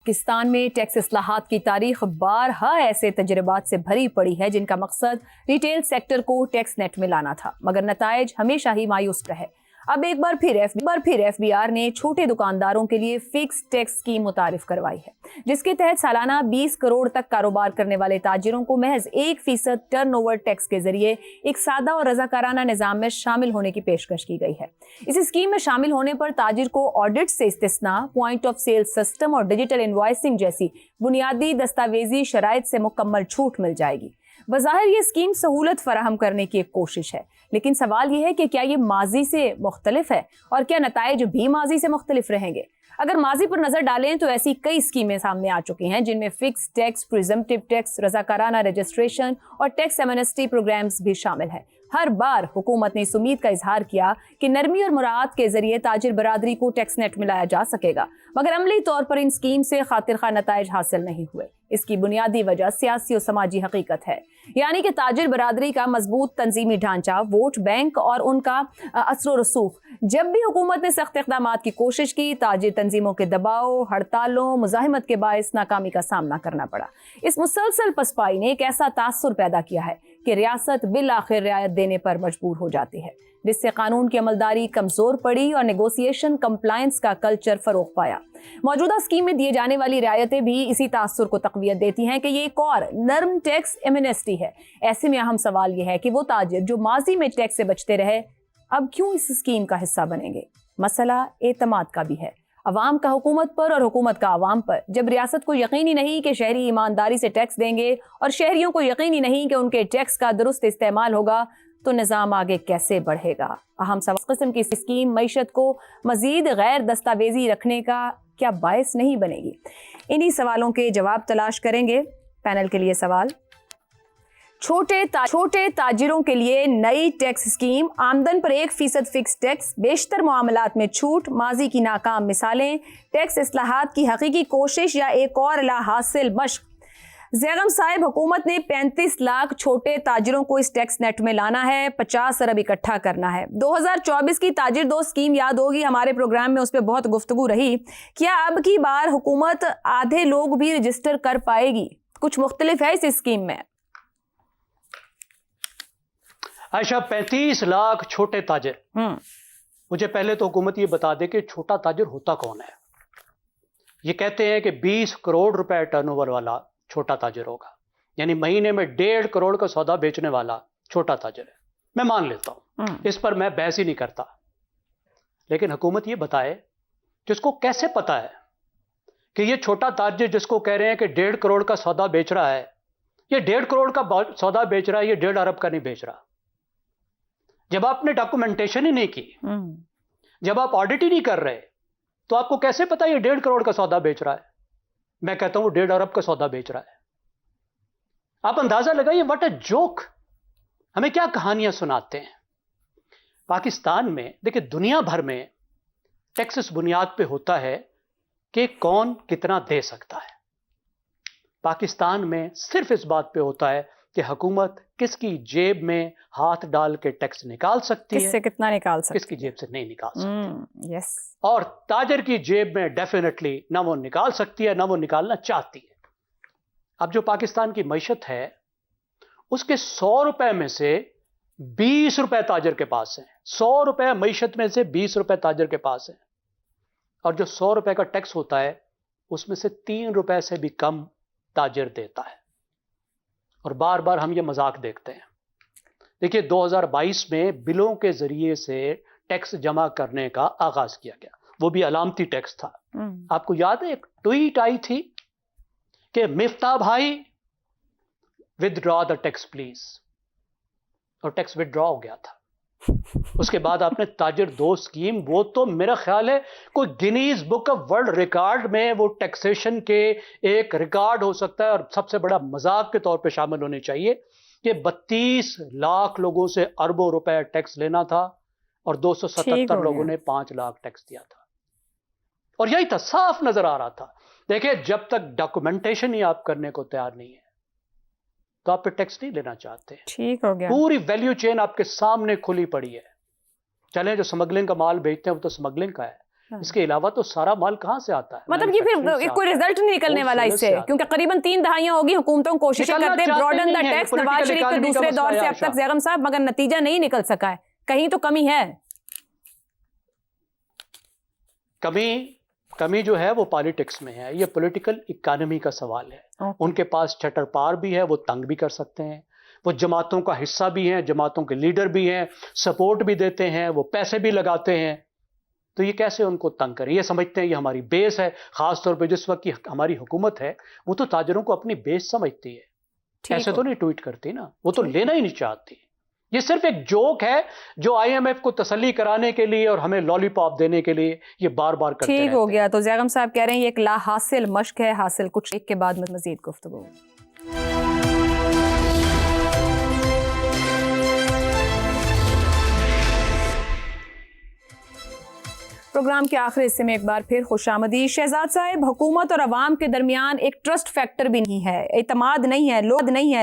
पाकिस्तान में टैक्स इस्लाहात की तारीख बारहा ऐसे तजर्बात से भरी पड़ी है जिनका मकसद रिटेल सेक्टर को टैक्स नेट में लाना था, मगर नतायज हमेशा ही मायूस रहे। अब एक बार फिर FBR ने छोटे दुकानदारों के लिए फिक्स टैक्स स्कीम मुतारिफ करवाई है, जिसके तहत सालाना 20 करोड़ तक कारोबार करने वाले ताजिरों को महज 1% टर्नओवर टैक्स के जरिए एक सादा और रजाकाराना निजाम में शामिल होने की पेशकश की गई है। इस स्कीम में शामिल होने पर ताजिर को ऑडिट से इस्तिस्ना, पॉइंट ऑफ सेल सिस्टम और डिजिटल इनवॉइसिंग जैसी बुनियादी दस्तावेजी शराइत से मुकम्मल छूट मिल जाएगी। बज़ाहिर ये स्कीम सहूलत फराहम करने की एक कोशिश है, लेकिन सवाल यह है कि क्या ये माजी से मुख्तलिफ है और क्या नताइज भी माजी से मुख्तलिफ रहेंगे। अगर माजी पर नजर डालें तो ऐसी कई स्कीमें सामने आ चुकी हैं जिनमें फिक्स टैक्स, प्रिजम्पटिव टैक्स, रजाकाराना रजिस्ट्रेशन और टैक्स एमनेस्टी प्रोग्राम्स भी शामिल हैं। हर बार हुकूमत ने इस उम्मीद का इजहार किया कि नरमी और मुराद के जरिए ताजिर बरादरी को टैक्स नेट में लाया जा सकेगा, मगर अमली तौर पर इन स्कीम से खातिर खा नताइज हासिल नहीं हुए। इसकी बुनियादी वजह सियासी और समाजी हकीकत है, यानी कि ताजिर बरादरी का मजबूत तंजीमी ढांचा, वोट बैंक और उनका असर रसूख। जब भी हुकूमत ने सख्त इक़दाम की कोशिश की, ताजिर तंजीमों के दबाव, हड़तालों, मुज़ाहिमत के बायस नाकामी का सामना करना पड़ा। इस मुसलसल पसपाई ने एक ऐसा तासुर पैदा किया है कि रियासत बिल आखिर रियायत देने पर मजबूर हो जाती है, जिससे कानून की अमलदारी कमजोर पड़ी और नेगोशिएशन कंप्लायंस का कल्चर फरोग पाया। मौजूदा स्कीम में दिए जाने वाली रियायतें भी इसी तासुर को तक़वियत देती हैं कि ये एक और नर्म टैक्स एमनेस्टी है। ऐसे में अहम सवाल यह है कि वो ताजिर जो माजी में टैक्स से बचते रहे, अब क्यों इस स्कीम का हिस्सा बनेंगे। मसला एतमाद का भी है, अवाम का हुकूमत पर और हुकूमत का अवाम पर। जब रियासत को यकीनी नहीं कि शहरी ईमानदारी से टैक्स देंगे और शहरियों को यकीनी नहीं कि उनके टैक्स का दुरुस्त इस्तेमाल होगा, तो निज़ाम आगे कैसे बढ़ेगा। अहम सवाल, इस किस्म की स्कीम मईशत को मजीद गैर दस्तावेजी रखने का क्या बायस नहीं बनेगी। इन्हीं सवालों के जवाब तलाश करेंगे। पैनल के लिए सवाल, छोटे ताजिरों के लिए नई टैक्स स्कीम, आमदन पर 1% फिक्स टैक्स, बेशतर मामलात में छूट, माजी की नाकाम मिसालें, टैक्स इस्लाहात की हकीकी कोशिश या एक और ला हासिल मश्क। ज़ैगम साहिब, हुकूमत ने 35 लाख छोटे ताजिरों को इस टैक्स नेट में लाना है, 50 अरब इकट्ठा करना है। 2024 की ताजिर दोस्त स्कीम याद होगी, हमारे प्रोग्राम में उस पर बहुत गुफ्तगू रही। क्या अब की बार हुकूमत आधे लोग भी रजिस्टर कर पाएगी? कुछ मुख्तलिफ है इस स्कीम में। आयशा, 35 लाख छोटे ताजिर। मुझे पहले तो हुकूमत ये बता दे कि छोटा ताजिर होता कौन है। ये कहते हैं कि 20 करोड़ रुपए टर्नओवर वाला छोटा ताजिर होगा, यानी महीने में 1.5 करोड़ का सौदा बेचने वाला छोटा ताजिर है। मैं मान लेता हूं, इस पर मैं बहस ही नहीं करता। लेकिन हुकूमत ये बताए कि उसको कैसे पता है कि ये छोटा ताजिर जिसको कह रहे हैं कि 1.5 करोड़ का सौदा बेच रहा है, ये 1.5 करोड़ का सौदा बेच रहा है, ये 1.5 अरब का नहीं बेच रहा। जब आपने डॉक्यूमेंटेशन ही नहीं की, जब आप ऑडिट ही नहीं कर रहे, तो आपको कैसे पता ये 1.5 करोड़ का सौदा बेच रहा है? मैं कहता हूं 1.5 अरब का सौदा बेच रहा है। आप अंदाजा लगाइए, व्हाट अ जोक। हमें क्या कहानियां सुनाते हैं। पाकिस्तान में देखिए, दुनिया भर में टैक्स इस बुनियाद पे होता है कि कौन कितना दे सकता है। पाकिस्तान में सिर्फ इस बात पे होता है कि हुकूमत किसकी जेब में हाथ डाल के टैक्स निकाल सकती है, किससे कितना निकाल सकती है, किसकी जेब से नहीं निकाल सकती। यस। और ताजिर की जेब में डेफिनेटली ना वो निकाल सकती है, ना वो निकालना चाहती है। अब जो पाकिस्तान की मईशत है, उसके 100 रुपए में से 20 रुपए ताजिर के पास है। 100 रुपए मईशत में से 20 रुपए ताजिर के पास है। और जो 100 रुपए का टैक्स होता है, उसमें से 3 रुपए से भी कम ताजिर देता है। और बार बार हम ये मजाक देखते हैं। देखिए, 2022 में बिलों के जरिए से टैक्स जमा करने का आगाज किया गया, वो भी अलामती टैक्स था। आपको याद है, एक ट्वीट आई थी कि मिफ्ता भाई विदड्रॉ द टैक्स प्लीज, और टैक्स विदड्रॉ हो गया था। उसके बाद आपने ताजिर दोस्त स्कीम, वो तो मेरा ख्याल है कोई Guinness book of world record में वो टैक्सेशन के एक रिकॉर्ड हो सकता है, और सबसे बड़ा मजाक के तौर पे शामिल होनी चाहिए कि 32 लाख लोगों से अरबों रुपए टैक्स लेना था और 277 लोगों ने 5 लाख टैक्स दिया था। और यही था, साफ नजर आ रहा था। देखिए, जब तक डॉक्यूमेंटेशन ही आप करने को तैयार नहीं है, तो आप पे टैक्स नहीं लेना चाहते। ठीक हो गया। पूरी वैल्यू चेन आपके सामने खुली पड़ी है। चलें, जो स्मगलिंग का माल बेचते हैं वो तो स्मगलिंग का है, हाँ। इसके अलावा तो सारा माल कहाँ से आता है? मतलब कि फिर Manufacturing से कोई आता है, रिजल्ट नहीं निकलने वाला wholesaler इससे, से आता क्योंकि करीबन 3 दहाइयां होगी हुकूमतों कोशिशें निकलना करते चाहते ब्रॉडन द नहीं है, टैक्स political नवाज शरीफ के economy का दूसरे मसला दौर है से अब तक आयशा। जैगम साहब, मगर नतीजा नहीं निकल सका है। कहीं तो कमी है। कमी जो है वो पॉलिटिक्स में है। ये पॉलिटिकल इकोनॉमी का सवाल है। उनके पास चटर पार भी है, वो तंग भी कर सकते हैं, वो जमातों का हिस्सा भी हैं, जमातों के लीडर भी हैं, सपोर्ट भी देते हैं, वो पैसे भी लगाते हैं। तो ये कैसे उनको तंग करें? ये समझते हैं ये हमारी बेस है। खास तौर पे जिस वक्त की हमारी हुकूमत है वो तो ताजरों को अपनी बेस समझती है। ऐसे तो नहीं ट्वीट करती ना, वो तो लेना ही नहीं चाहती। ये सिर्फ एक जोक है जो IMF को तसल्ली कराने के लिए और हमें लॉलीपॉप देने के लिए ये बार बार करते रहते हैं। ठीक हो गया। तो जैगम साहब कह रहे हैं ये एक ला हासिल मश्क है, हासिल कुछ एक के बाद मजीद गुफ्तगू। प्रोग्राम के आखिरी हिस्से में एक बार फिर खुशामदी। शहजाद साहब, हुकूमत और अवाम के दरमियान एक ट्रस्ट फैक्टर भी नहीं है, एतमाद नहीं है,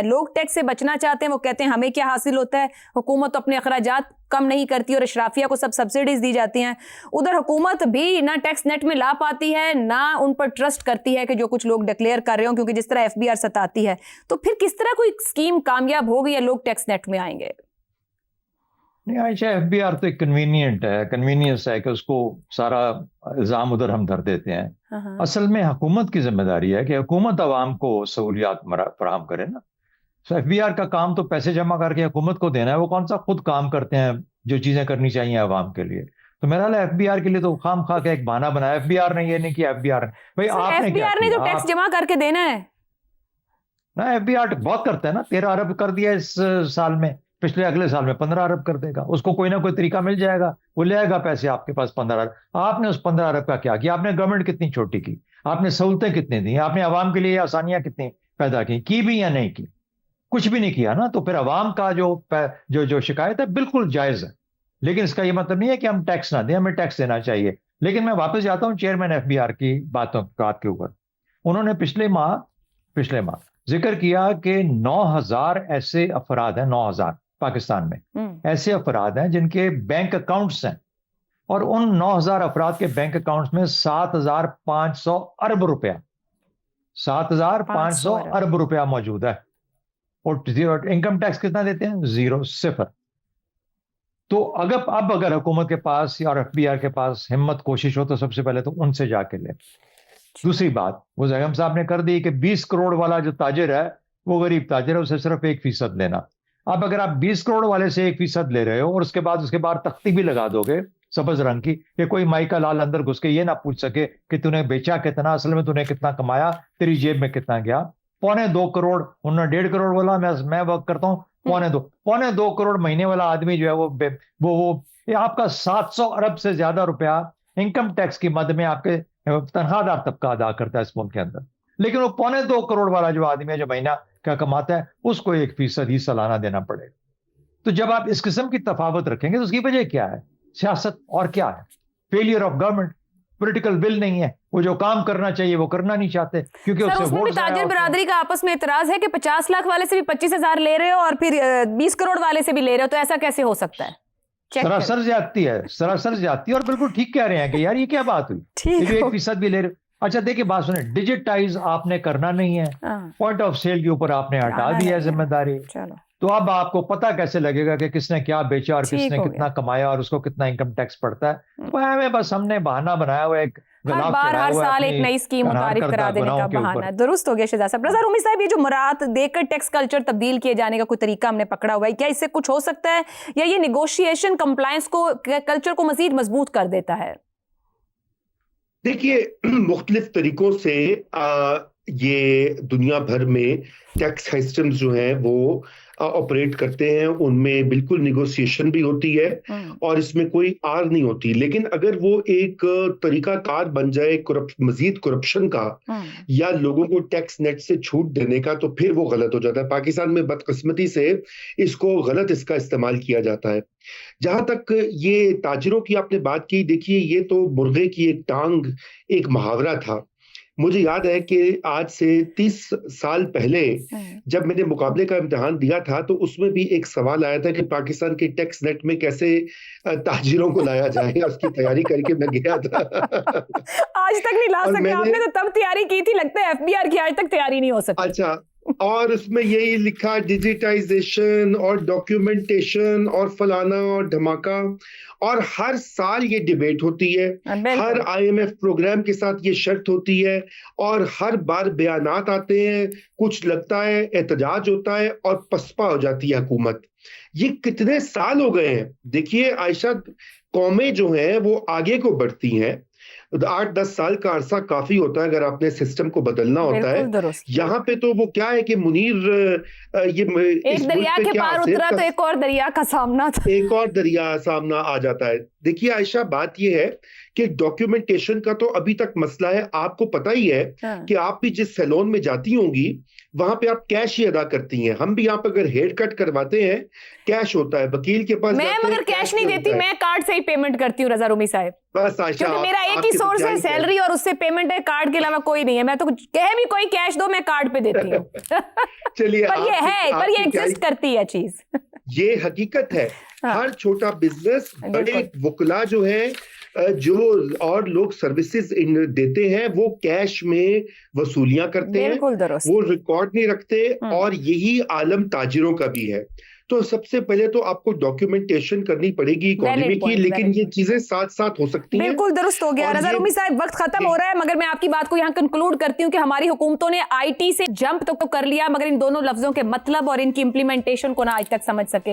लोग टैक्स से बचना चाहते हैं। वो कहते हैं हमें क्या हासिल होता है, हुकूमत तो अपने अखराजात कम नहीं करती और अशराफिया को सब सब्सिडीज दी जाती हैं। उधर हुकूमत भी ना टैक्स नेट में ला पाती है, ना उन पर ट्रस्ट करती है कि जो कुछ लोग डिक्लेयर कर रहे हो, क्योंकि जिस तरह FBR सताती है। तो फिर किस तरह कोई स्कीम कामयाब होगी या लोग टैक्स नेट में आएंगे? नहीं आयशा, FBR तो एक कन्वीनियंस है कि उसको सारा इल्जाम उधर हम धर देते हैं। असल में हुकूमत की जिम्मेदारी है कि हुकूमत अवाम को सहूलियात फराहम करे ना। तो FBR का काम तो पैसे जमा करके हुकूमत को देना है। वो कौन सा खुद काम करते हैं जो चीजें करनी चाहिए अवाम के लिए? तो मेरा ख्याल FBR के लिए तो खाम खा के एक बहाना बनाया। FBR ने ये नहीं किया, FBR भाई आपने क्या FBR ने किया? जो टैक्स जमा करके देना है ना, FBR बहुत करता है ना। 13 अरब कर दिया इस साल में, पिछले अगले साल में 15 अरब कर देगा। उसको कोई ना कोई तरीका मिल जाएगा, वो ले आएगा पैसे आपके पास 15 अरब। आपने उस 15 अरब का क्या किया? आपने गवर्नमेंट कितनी छोटी की, आपने सहूलतें कितनी दी, आपने आवाम के लिए आसानियां कितनी पैदा की भी या नहीं की? कुछ भी नहीं किया ना। तो फिर आवाम का जो शिकायत है बिल्कुल जायज है, लेकिन इसका यह मतलब नहीं है कि हम टैक्स ना दें, हमें टैक्स देना चाहिए। लेकिन मैं वापस जाता हूं चेयरमैन FBR की बात के ऊपर। उन्होंने पिछले माह जिक्र किया कि 9,000 ऐसे अफराद हैं, 9,000 पाकिस्तान में ऐसे अफराद हैं जिनके बैंक अकाउंट्स हैं, और उन 9,000 अफराद के बैंक अकाउंट्स में 7,500 अरब रुपया 7,500 अरब रुपया मौजूद है। और इनकम टैक्स कितना देते हैं? 0, 0। तो अगर हुकूमत के पास और FBR के पास हिम्मत कोशिश हो तो सबसे पहले तो उनसे जाके ले। दूसरी बात वो जैगम साहब ने कर दी कि 20 करोड़ वाला जो ताजिर है वो गरीब ताजिर है, उसे सिर्फ 1% लेना। अब अगर आप 20 करोड़ वाले से 1% ले रहे हो और उसके बाद तख्ती भी लगा दोगे सब्ज रंग की कि कोई माई का लाल अंदर घुस के ये ना पूछ सके कि तूने बेचा कितना, असल में तूने कितना कमाया, तेरी जेब में कितना गया। 2.25 करोड़, उन्होंने 1.5 करोड़ बोला, मैं वर्क करता हूँ 2.25 करोड़ महीने वाला आदमी जो है वो आपका 700 अरब से ज्यादा रुपया इनकम टैक्स की मद में आपके तनख्वाहदार तबका अदा करता है इस मुल्क के अंदर। लेकिन वो 2.25 करोड़ वाला जो आदमी है जो महीना क्या कमाता है उसको 1% ही सालाना देना पड़ेगा। तो जब आप इस किस्म की तफावत रखेंगे तो उसकी वजह क्या है? सियासत और क्या है? Failure of government, political will नहीं है। वो जो काम करना चाहिए वो करना नहीं चाहते क्योंकि सर, उसमें भी ताजिर बरादरी का आपस में इतराज है कि 50 लाख वाले से भी 25,000 ले रहे हो और फिर 20 करोड़ वाले से भी ले रहे हो, तो ऐसा कैसे हो सकता है? सरासर जाती है और बिल्कुल ठीक कह रहे हैं कि यार ये क्या बात हुई, 1% भी ले रहे। अच्छा देखिए बात सुने, डिजिटाइज आपने करना नहीं है, पॉइंट ऑफ सेल के ऊपर आपने हटा दी है जिम्मेदारी। तो अब आपको पता कैसे लगेगा कि किसने क्या बेचा और किसने कितना कमाया और उसको कितना इनकम टैक्स पड़ता है? तो हमें बस हमने बहाना बनाया हुआ एक हर साल एक नई स्कीम मुतारिफ करा देने का बहाना। दुरुस्त हो गया शहजाद साहब। रज़ा रूमी साहब, ये जो मुराद देकर टैक्स कल्चर तब्दील किए जाने का कोई तरीका हमने पकड़ा हुआ है, क्या इससे कुछ हो सकता है या ये निगोशिएशन कंप्लायंस को कल्चर को मजीद मजबूत कर देता है? देखिए मुख्तलिफ तरीकों से ये दुनिया भर में टैक्स सिस्टम्स जो हैं वो ऑपरेट करते हैं, उनमें बिल्कुल निगोशिएशन भी होती है और इसमें कोई आर नहीं होती। लेकिन अगर वो एक तरीकाकार बन जाए मजीद करप्शन का या लोगों को टैक्स नेट से छूट देने का, तो फिर वो गलत हो जाता है। पाकिस्तान में बदकिस्मती से इसका इस्तेमाल किया जाता है। जहां तक ये ताजिरों की आपने बात की, देखिए ये तो मुर्गे की एक टांग, एक मुहावरा था मुझे याद है कि आज से 30 साल पहले जब मैंने मुकाबले का इम्तिहान दिया था तो उसमें भी एक सवाल आया था कि पाकिस्तान के टैक्स नेट में कैसे ताजिरों को लाया जाए। उसकी तैयारी करके मैं गया था। आज तक नहीं ला और सके मैंने- आपने तो तब तैयारी की थी, लगता है एफबीआर की आज तक तैयारी नहीं हो सकी। अच्छा, और उसमें यही लिखा डिजिटाइजेशन और डॉक्यूमेंटेशन और फलाना और धमाका, और हर साल ये डिबेट होती है, बिल्कुल। हर IMF प्रोग्राम के साथ ये शर्त होती है, और हर बार बयानात आते हैं, कुछ लगता है एहतजाज होता है और पसपा हो जाती है हुकूमत। ये कितने साल हो गए हैं। देखिए आयशा, कौमें जो हैं वो आगे को बढ़ती हैं, 8-10 साल का अरसा काफी होता है अगर आपने सिस्टम को बदलना होता है। बिल्कुल दुरुस्त। यहाँ पे तो वो क्या है कि मुनीर ये एक इस दरिया मुल्क पे के क्या पार सेब उतरा का तो एक और दरिया का सामना था। एक और दरिया सामना आ जाता है। देखिए आयशा, बात यह है कि डॉक्यूमेंटेशन का तो अभी तक मसला है। आपको पता ही है कि आप भी जिस सैलून में जाती होंगी वहां पे आप कैश ही अदा करती हैं। हम भी आप अगर हेयर कट करवाते हैं कैश होता है, वकील के पास मैं जाते हैं, मगर कैश नहीं होता देती, है। मैं कार्ड से ही पेमेंट करती हूँ रजा रूमी साहब, बस आयशा, क्योंकि मेरा एक ही आपकी तो सोर्स क्या है ही है। सैलरी और उससे पेमेंट है, कार्ड के अलावा कोई नहीं है। मैं तो कहे भी कोई कैश दो, मैं कार्ड पे देती हूँ। चलिए, पर ये है, पर ये आपकी क्या ही- एग्जिस्ट करती है चीज। ये हकीकत है। हाँ। हर छोटा बिजनेस, बड़े बिल्कुल। वकला जो है, जो और लोग सर्विसेज देते हैं, वो कैश में वसूलियां करते हैं, बिल्कुल दुरुस्त। वो रिकॉर्ड नहीं रखते, और यही आलम ताजिरों का भी है। तो सबसे पहले तो आपको डॉक्यूमेंटेशन करनी पड़ेगी इकोनॉमी Valid की, point, लेकिन valid ये point. चीजें साथ साथ हो सकती हैं। बिल्कुल दुरुस्त हो गया और रजा ये- रूमी साहब, वक्त खत्म हो रहा है, मगर मैं आपकी बात को यहाँ कंक्लूड करती हूँ कि हमारी हुकूमतों ने आईटी से जंप तो कर लिया, मगर इन दोनों लफ्जों के मतलब और इनकी इंप्लीमेंटेशन को ना आज तक समझ सके।